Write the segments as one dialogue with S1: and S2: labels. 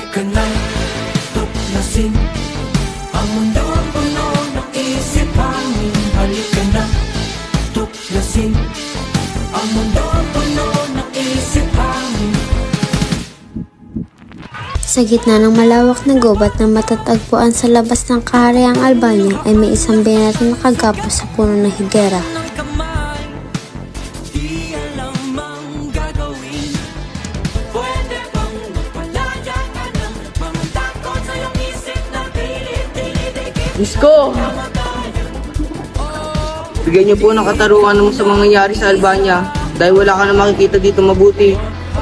S1: Halika na, tuklasin ang mundo puno ng isipan. Halika na, tuklasin ang mundo puno ng isipan.
S2: Sa gitna ng malawak na gubat na matatagpuan sa labas ng kahariang Albania ay may isang binata na nakagapos sa puno ng higera.
S3: Isko! Bigyan niyo po ng kataruan sa mangyayari sa Albania dahil wala ka na makikita dito mabuti.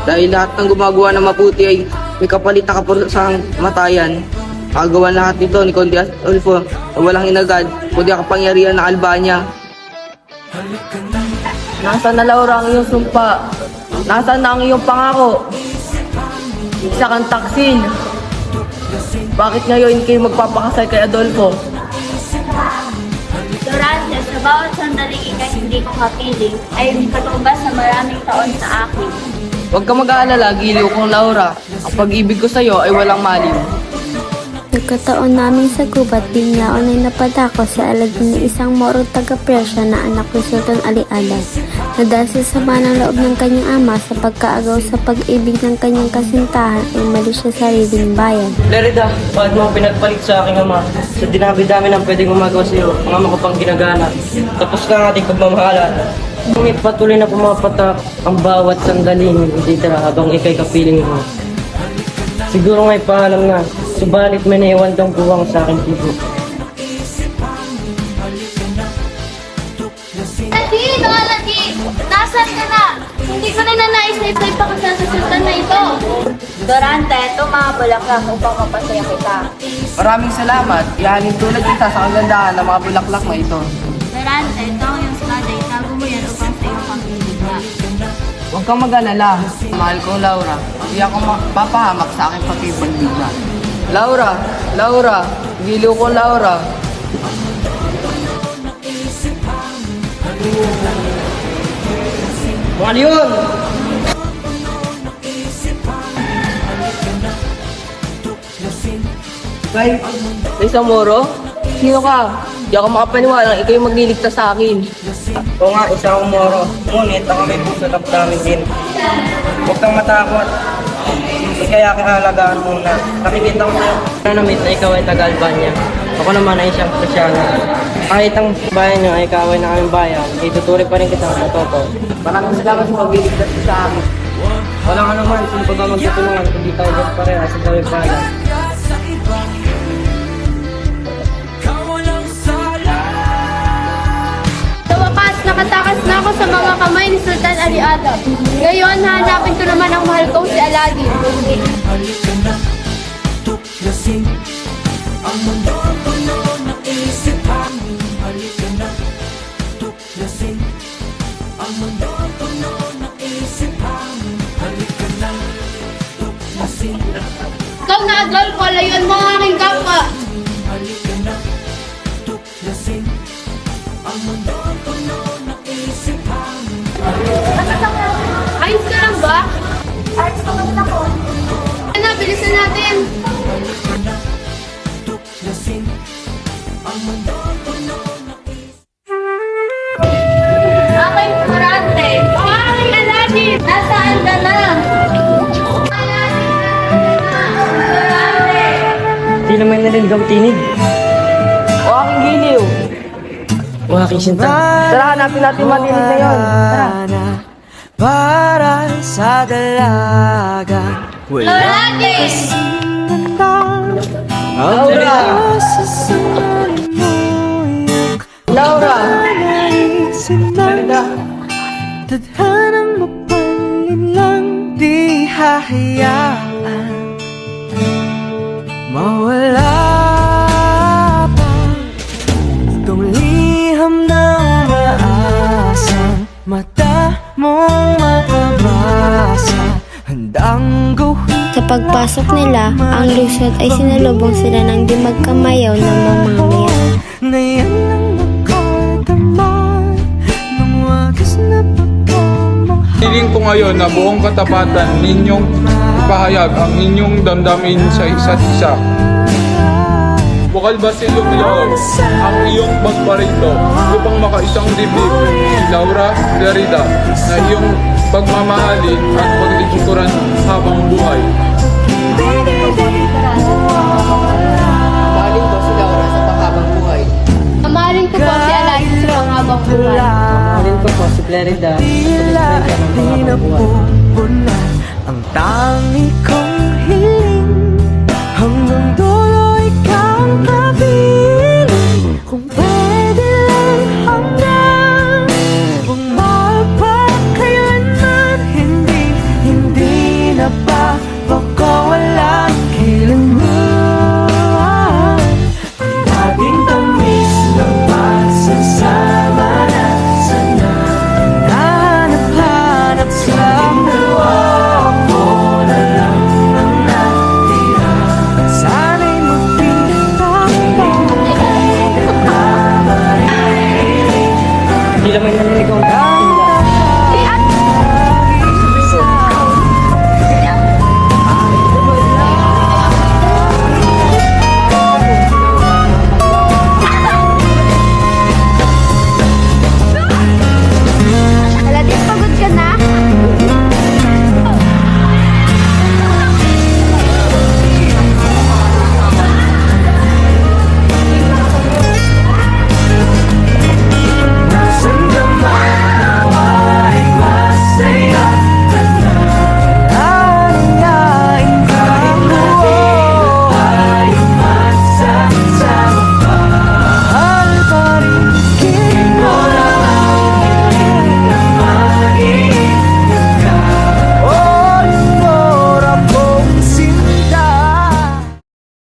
S3: Dahil lahat ng gumagawa ng mabuti ay may kapalit na kapurusang matayan. Kagawa lahat nito ni Conde Adolfo na walang inagad kundi ang kapangyarihan ng Albania. Nasaan na, Laura, ang iyong sumpa? Nasaan na ang iyong pangako? Isa kang taksil. Bakit ngayon kayo magpapakasal kay Adolfo?
S4: Durante sa bawat sandaling ikay hindi ko kapiling ay patubas sa maraming taon sa akin.
S3: Huwag ka mag-aalala, giliw kong Laura. Ang pag-ibig ko sa'yo ay walang maliw.
S2: Nagkataon namin sa gubat, biglaon ay napadako sa Aladin ng isang Morong taga-Persya na anak ni Sultan Ali Adas, na dahil sa sama ng loob ng kanyang ama sa pagkaagaw sa pag-ibig ng kanyang kasintahan ay umalis siya sa sariling bayan.
S3: Lerida, bakit mo pinagpalit sa aking ama? Sa dinabi-dami ng pwedeng gumagawa sa'yo, ang ama ko pang ginagana. Tapos ka ang ating pagmamahalan. Ngunit patuloy na pumapatak ang bawat sandaling hindi tira habang ikay kapiling mo. Siguro may paalam na, subalit may naiwan tong buwang sa aking tibo.
S4: Aladin! O Aladin! Nasaan ka na? Hindi ko na nanais na ipagpakasal sa sultan na ito. Durante, ito mga bulaklak upang mapasaya kita.
S3: Maraming salamat, ihalin tulad kita sa kagandahan ng mga bulaklak na ito.
S4: Durante, ito ang iyong espada. Itago mo yan upang sa iyong pagbibiga.
S3: Huwag kang mag-alala, mahal ko Laura. Hindi ako mapapahamak sa aking pagkibagbiga. Laura! Laura! Giliw ko Laura! Mahal yun! Bay, isang moro? Sino ka? Di ako makapaniwala, ikaw yung magliligtas sa akin. Oo nga, isa akong moro. Ngunit ako may puso at daming din. Huwag kang matakot. Kaya kinalagaan muna. Nakikita ko sa'yo. Nanamit na ikaw ay taga-Albania. Ako naman ay siyang Kristyano. Kahit ang bayan niyo ay kaaway na kaming bayan, itutuloy pa rin kita sa totoo. Maraming salamat sa pagliligtas sa akin. Walang anuman, sino pa ba magtutulungan kung di tayo dyan parehas sa gawin pala.
S4: Sa wakas, nakatakas na ako sa mga kamay ni Sultan Ali Adab. Ngayon, hahanapin ko naman ang mahal kong si Aladin.
S1: Halika na, tuklasin ang mundo puno ng isipan. Halika na, tuklasin ang mundo puno ng isipan. Halika na, tuklasin.
S4: Ikaw na, Adolfo, layuan mo ang aking kapwa.
S1: Halika na, tuklasin ang mundo puno ng isipan.
S4: Ayos ka lang ba? Ayos ka naman ako. Ano, bilisan natin.
S1: Halika na, tuklasin ang mundo puno ng isipan.
S4: Aking Durante. Ang aking Aladin. Nasaan ka na? Durante.
S3: Di naman narinig ang tinig. O aking giliw. O aking sinta. Tara, hanapin natin matinig na yun. Tara.
S5: Para sa dalaga
S4: Aladin!
S3: Laura! Laura! Merida!
S5: Tadhanang mapalin lang di hahayaan mawala pa itong liham na umaasang mata mong mapabasa handang gawin.
S2: Sa pagpasok nila, ang lusot ay sinalubong sila ng di magkamayaw na mamamayan.
S5: Na yan ang nakatama ng wagas na pagkamahal.
S6: Hiling ko ngayon na buong katapatan ninyong ipahayag ang inyong damdamin sa isa't isa. Bukal ba si Luglao ang iyong pagparito upang makaisang dibdib si Laura Derrida na iyong pagmamahalin at paglingkuran habang buhay?
S3: Mahalin ko si Laura sa panghabang buhay.
S4: Mamahalin ko po si Alexis sa panghabang buhay.
S3: Mahalin ko po si Clarida.
S5: Tila di napupunan ang tangi kong